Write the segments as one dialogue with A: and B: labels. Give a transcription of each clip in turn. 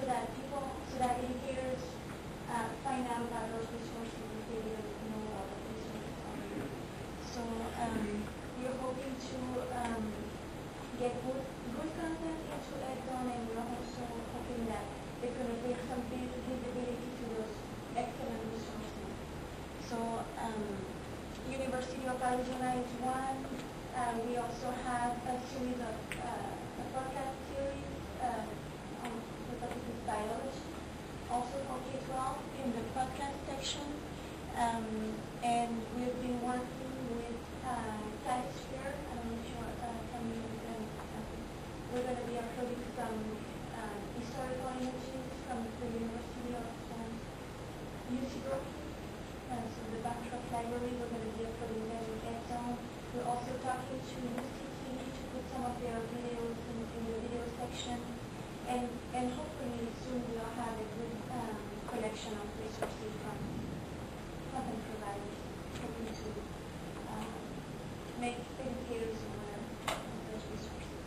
A: so that educators find out about those resources if they didn't know about the resources already. So we're hoping to get good content into EdZone, and we're also hoping that it's going to bring some visibility to those excellent resources. So University of Arizona is one. We also have a series of a podcast series on the topic of biology, also for K-12 in the podcast section. And we've been working with Cysphere. I don't know if you're familiar with them. We're going to be uploading some historical images from the University of UC Berkeley. So the Bancroft Library, we're going to be uploading them in EdZone. We're also talking to UCTV to put some of their videos in the video section. And hopefully soon we'll have a good collection of resources from content providers, hoping to make educators aware of those resources.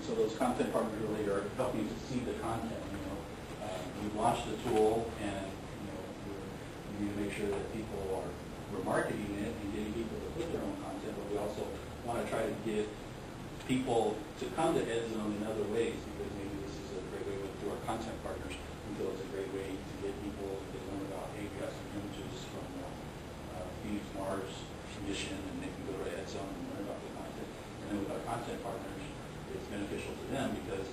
B: So those content partners really are helping to see the content. We launched the tool, and we need to make sure that we're marketing it and getting people to put their own content, but we also want to try to get people to come to EdZone in other ways, because maybe this is a great way through our content partners. We feel it's a great way to get people to learn about, hey, we got some images from Phoenix Mars mission, and they can go to EdZone and learn about the content. And then with our content partners, it's beneficial to them because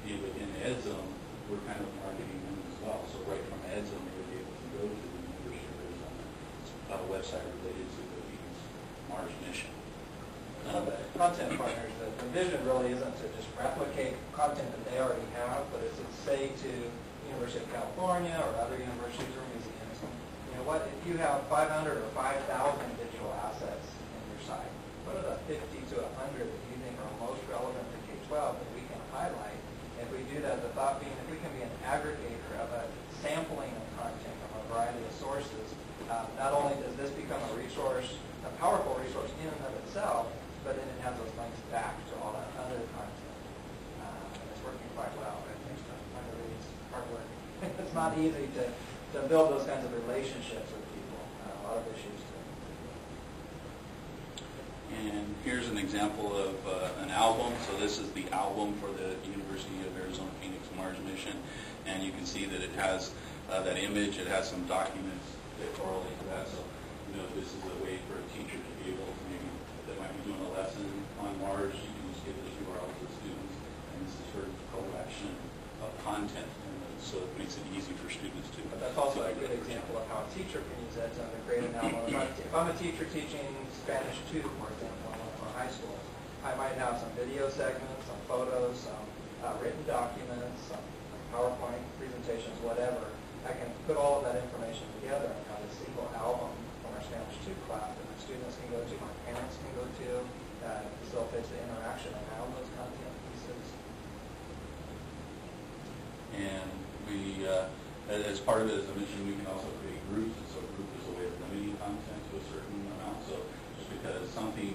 B: within EdZone, we're kind of marketing them as well. So right from EdZone, they would be able to go to the University of Arizona website related to the Phoenix Mars mission.
C: The content partners, the vision really isn't to just replicate content that they already have, but it's to say to University of California or other universities or museums, you know what, if you have 500 or 5,000 digital assets in your site, what are the 50 to 100 that you think are most relevant to K-12 that we can highlight? If we do that, the thought being if we can be an aggregator of a sampling of content from a variety of sources, not only does this become a resource, a powerful resource in and of itself, but then it has those links back to all that other content. And it's working quite well. I think it's hard work. It's not easy to build those kinds of relationships with people. A lot of issues to
B: And here's an example of an album. So this is the album for the University of Arizona Phoenix Mars mission. And you can see that it has that image. It has some documents that correlate to that. So, this is a way for a teacher to be able to maybe, that might be doing a lesson on Mars, you can just give this URL to the students. And this is for collection of content. And so it makes it easy for students to.
C: But that's also a good example of how a teacher can use that to create an album. If I'm a teacher teaching Spanish 2, for example, in high school, I might have some video segments, some photos, some written documents, some PowerPoint presentations, whatever. I can put all of that information together and have a single album from our Spanish 2 class that my students can go to, my parents can go to, that facilitates the interaction around those content pieces.
B: And we, as part of it, as I mentioned, we can also create groups. And so a group is a way of limiting content to a certain amount. So just because something,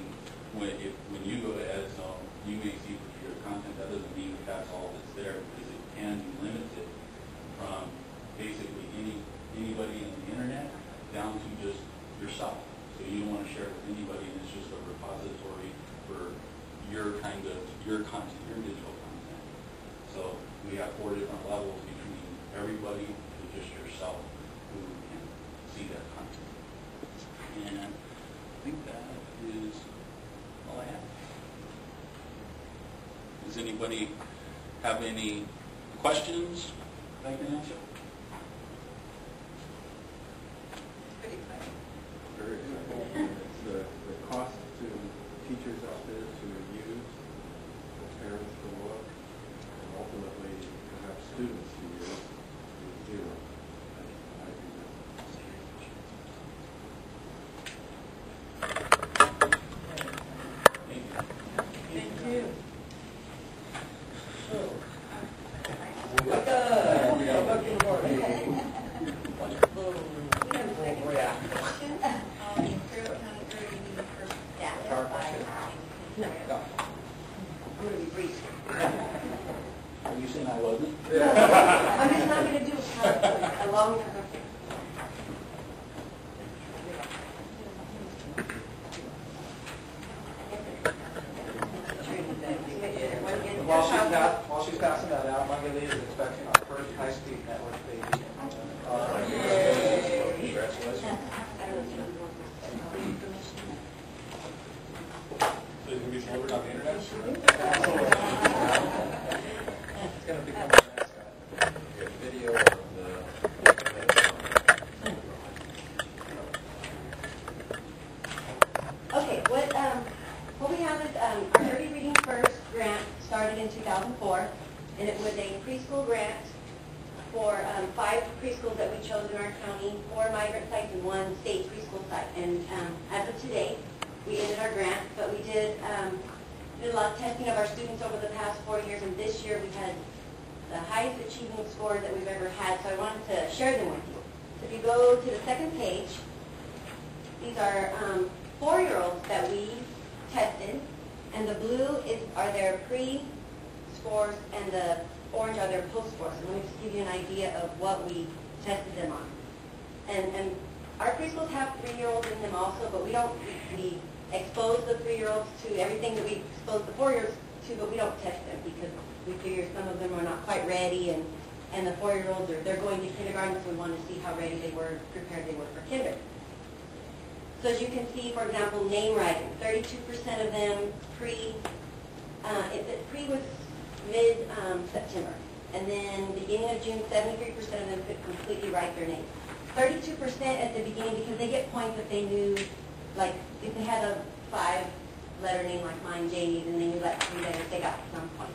B: when you go to EdZone, you may see particular content, that doesn't mean that that's all that's there, because it can be limited from basically anybody on the internet down to just yourself. So you don't want to share it with anybody, and it's just a repository for your content, your digital content. So we have 4 different levels between everybody to just yourself who can see that content. And I think that is all I have. Does anybody have any questions I can answer?
D: Very good. The cost to teachers out there to use, the parents to look, and ultimately perhaps students to use is zero.
C: Thank you.
A: No. I'm going to be brief.
B: I wasn't.
E: I'm just not going to do a long.
C: While she's passing that out, Marguerite is expecting our first high-speed network baby. Congratulations. So you can be delivered on the internet? It's going to become a mascot.
D: Video of
E: Okay, what we have is our Early Reading First grant started in 2004, and it was a preschool grant for 5 preschools that we chose in our county, 4 migrant sites and 1 state preschool site. And as of today, we ended our grant, but we did a lot of testing of our students over the past 4 years, and this year we had the highest achieving scores that we've ever had, so I wanted to share them with you. So if you go to the second page, these are 4-year-olds that we tested, and the blue are their pre-scores, and the orange are their post-scores. And let me just give you an idea of what we tested them on. And our preschools have 3-year-olds in them also, but we expose the 3-year-olds to everything that we expose the 4-year-olds to, but we don't test them because we figure some of them are not quite ready, and the 4-year-olds they're going to kindergarten, so we want to see how ready they were, prepared they were for kinder. So as you can see, for example, name writing, 32% of them pre was mid-September. And then beginning of June, 73% of them could completely write their name. 32% at the beginning because they get points if they knew, like if they had a 5-letter name like mine, Jamie, and they knew like 3 letters, they got some points.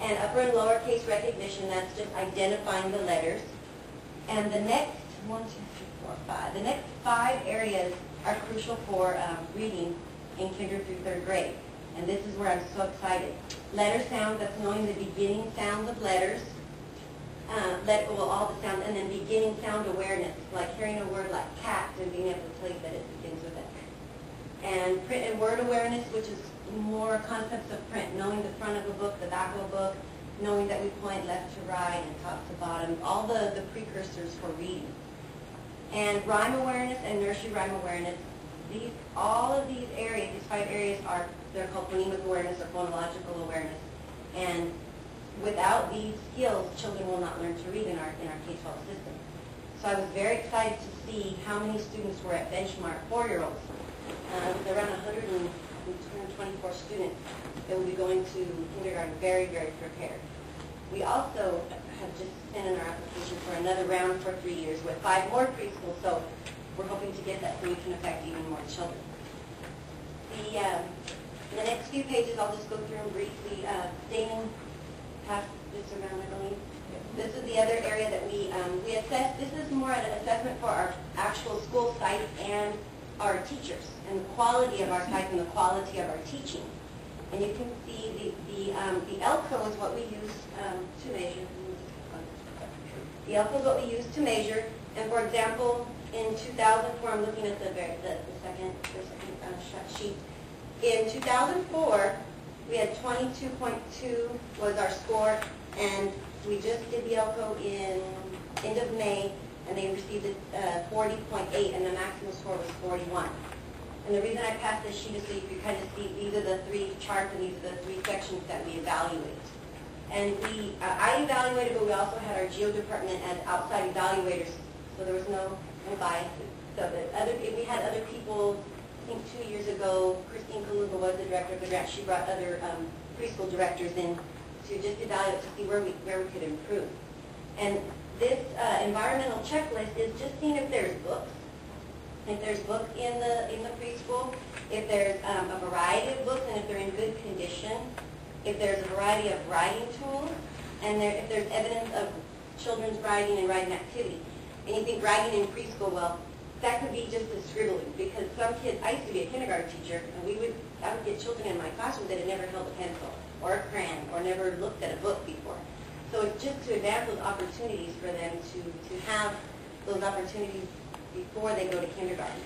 E: And upper and lower case recognition, that's just identifying the letters. And the next 1, 2, 3, 4, 5. The next 5 areas are crucial for reading in kinder through 3rd grade. And this is where I'm so excited. Letter sound, that's knowing the beginning sounds of letters. All the sounds, and then beginning sound awareness, like hearing a word like cat and being able to place that it begins with it. And print and word awareness, which is more concepts of print, knowing the front of a book, the back of a book, knowing that we point left to right and top to bottom, all the precursors for reading. And rhyme awareness and nursery rhyme awareness, all of these areas, these 5 areas they're called phonemic awareness or phonological awareness. And without these skills, children will not learn to read in our K-12 system. So I was very excited to see how many students were at benchmark 4-year-olds. With around 124 students that will be going to kindergarten very, very prepared. We also have just sent in our application for another round for 3 years with 5 more preschools, so we're hoping to get that so we can affect even more children. The next few pages, I'll just go through them briefly. Damon passed this around, I believe. This is the other area that we assess. This is more an assessment for our actual school site and our teachers, and the quality of our sites and the quality of our teaching. And you can see the ELCO is what we use to measure. The ELCO is what we use to measure. And for example, in 2004, I'm looking at the second sheet. In 2004, we had 22.2 was our score, and we just did the ELCO in end of May, and they received 40.8, and the maximum score was 41. And the reason I passed this sheet is so you can kind of see these are the 3 charts and these are the 3 sections that we evaluate. And I evaluated, but we also had our GEO department as outside evaluators, so there was no bias. So we had other people. I think 2 years ago, Christine Kaluga was the director of the grant. She brought other preschool directors in to just evaluate to see where we could improve. And this environmental checklist is just seeing if there's books. If there's books in the preschool, if there's a variety of books, and if they're in good condition, if there's a variety of writing tools, and if there's evidence of children's writing and writing activity. And you think writing in preschool, well, that could be just as scribbling, because some kids, I used to be a kindergarten teacher, and I would get children in my classroom that had never held a pencil or a crayon or never looked at a book before. So it's just to advance those opportunities for them to have those opportunities before they go to kindergarten.